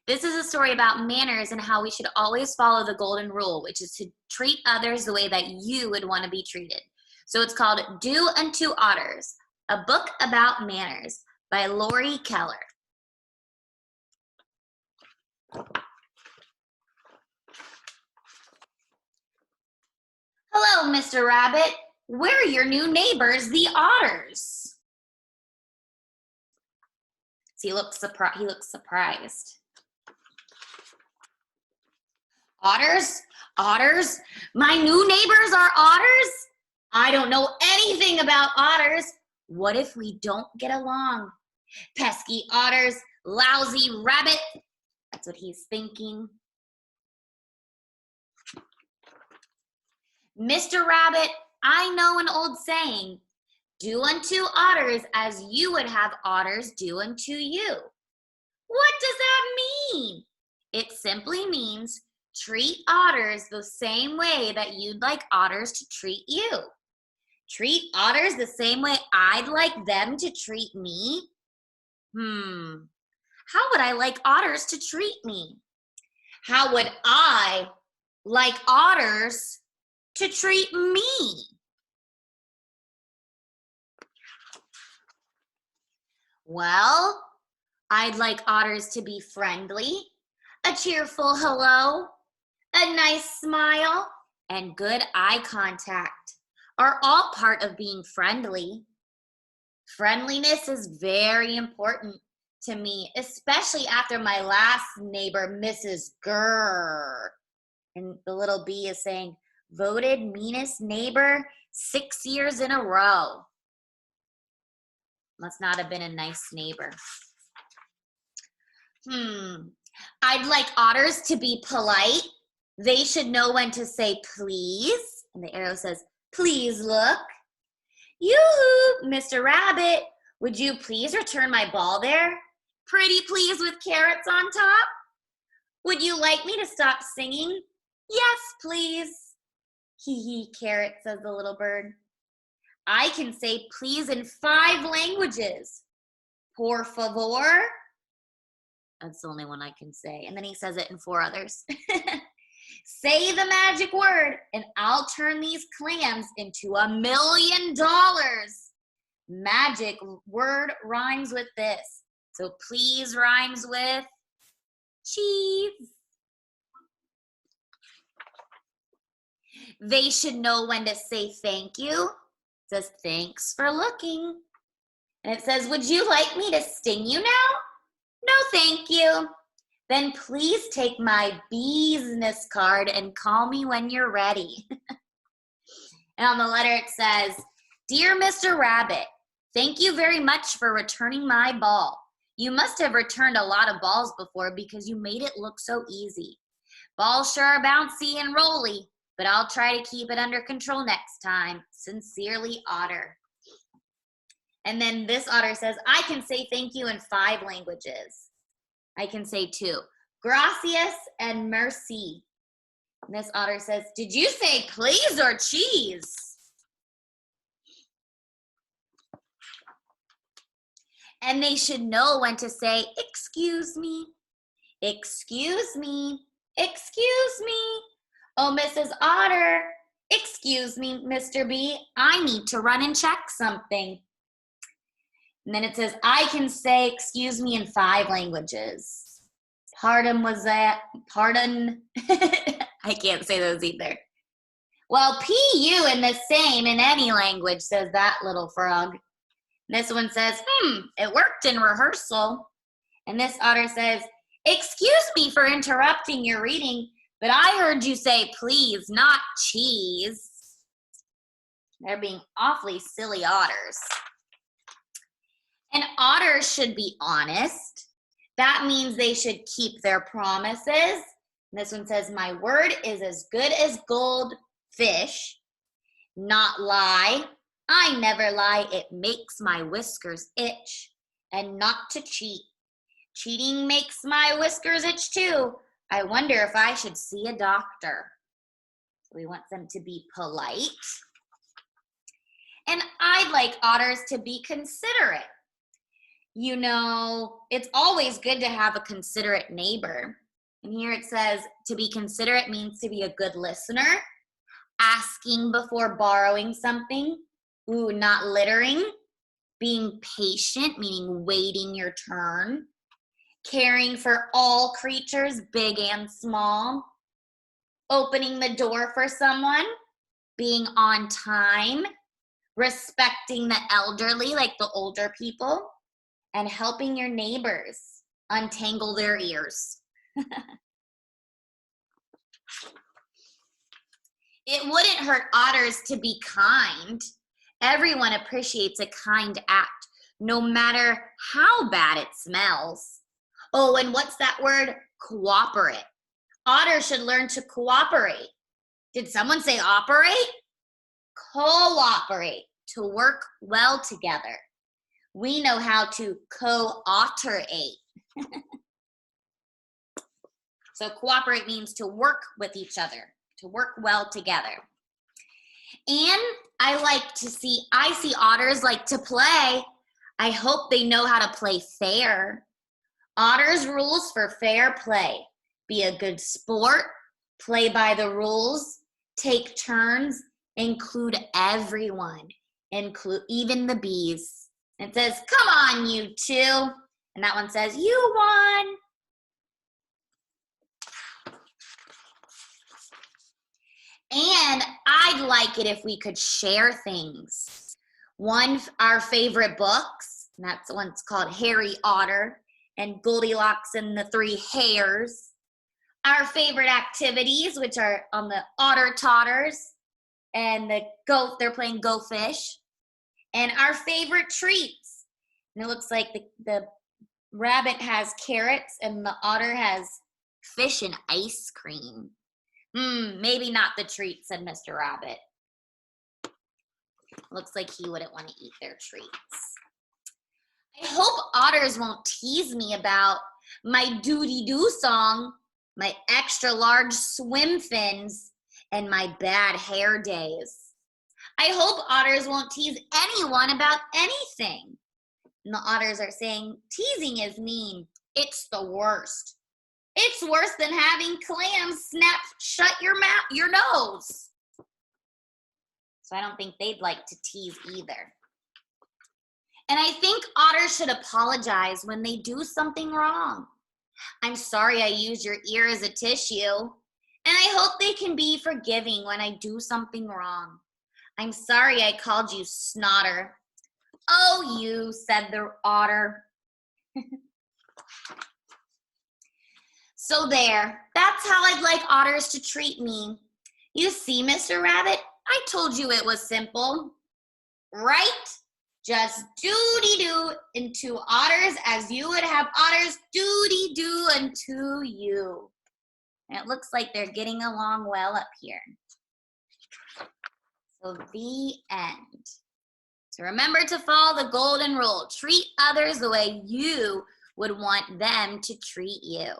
This is a story about manners and how we should always follow the golden rule, which is to treat others the way that you would want to be treated. So it's called Do Unto Otters, a book about manners by Lori Keller. Hello, Mr. Rabbit. We're your new neighbors, the Otters. See, he looks surprised. Otters? Otters? My new neighbors are otters? I don't know anything about otters. What if we don't get along? Pesky otters, lousy rabbit. That's what he's thinking. Mr. Rabbit, I know an old saying. Do unto otters as you would have otters do unto you. What does that mean? It simply means treat otters the same way that you'd like otters to treat you. Treat otters the same way I'd like them to treat me? How would I like otters to treat me? How would I like otters to treat me? Well, I'd like otters to be friendly, a cheerful hello, a nice smile, and good eye contact are all part of being friendly. Friendliness is very important to me, especially after my last neighbor, Mrs. Grrr. And the little bee is saying, voted meanest neighbor 6 years in a row. Must not have been a nice neighbor. I'd like otters to be polite. They should know when to say please. And the arrow says, please look. Yoo-hoo, Mr. Rabbit, would you please return my ball there? Pretty please with carrots on top? Would you like me to stop singing? Yes, please. Hee hee, carrot, says the little bird. I can say please in 5 languages. Por favor. That's the only one I can say. And then he says it in 4 others. Say the magic word, and I'll turn these clams into $1 million. Magic word rhymes with this. So please rhymes with cheese. They should know when to say thank you. It says, thanks for looking. And it says, would you like me to sting you now? No, thank you. Then please take my business card and call me when you're ready. And on the letter it says, Dear Mr. Rabbit, thank you very much for returning my ball. You must have returned a lot of balls before because you made it look so easy. Balls sure are bouncy and rolly, but I'll try to keep it under control next time. Sincerely, Otter. And then this otter says, I can say thank you in 5 languages. I can say 2. Gracias and merci. And this otter says, did you say please or cheese? And they should know when to say, excuse me, excuse me, excuse me. Oh, Mrs. Otter, excuse me, Mr. Bee, I need to run and check something. And then it says, I can say excuse me in 5 languages. Pardon was that, pardon. I can't say those either. Well, P-U in the same in any language, says that little frog. This one says, it worked in rehearsal. And this otter says, excuse me for interrupting your reading, but I heard you say please, not cheese. They're being awfully silly otters. And otters should be honest. That means they should keep their promises. And this one says, my word is as good as gold fish. Not lie. I never lie. It makes my whiskers itch. And not to cheat. Cheating makes my whiskers itch too. I wonder if I should see a doctor. So we want them to be polite. And I'd like otters to be considerate. You know, it's always good to have a considerate neighbor. And here it says to be considerate means to be a good listener, asking before borrowing something, ooh, not littering, being patient, meaning waiting your turn, caring for all creatures, big and small, opening the door for someone, being on time, respecting the elderly, like the older people, and helping your neighbors untangle their ears. It wouldn't hurt otters to be kind. Everyone appreciates a kind act, no matter how bad it smells. Oh, and what's that word? Cooperate. Otters should learn to cooperate. Did someone say operate? Cooperate, to work well together. We know how to co-otterate. So cooperate means to work with each other, to work well together. And I see otters like to play. I hope they know how to play fair. Otters' rules for fair play: be a good sport, play by the rules, take turns, include everyone, include even the bees. It says, come on, you two. And that one says, you won. And I'd like it if we could share things. Our favorite books, and that's one's called Harry Otter and Goldilocks and the Three Hares. Our favorite activities, which are on the Otter Totters, and they're playing Go Fish. And our favorite treats. And it looks like the rabbit has carrots and the otter has fish and ice cream. Maybe not the treats, said Mr. Rabbit. Looks like he wouldn't want to eat their treats. I hope otters won't tease me about my doody-doo song, my extra large swim fins, and my bad hair days. I hope otters won't tease anyone about anything. And the otters are saying, teasing is mean. It's the worst. It's worse than having clams snap shut your nose. So I don't think they'd like to tease either. And I think otters should apologize when they do something wrong. I'm sorry I used your ear as a tissue. And I hope they can be forgiving when I do something wrong. I'm sorry I called you Snotter. Oh, you, said the otter. So there, that's how I'd like otters to treat me. You see, Mr. Rabbit, I told you it was simple. Right? Just doody-doo into otters as you would have otters doody-doo unto you. And it looks like they're getting along well up here. So the end. So remember to follow the golden rule. Treat others the way you would want them to treat you.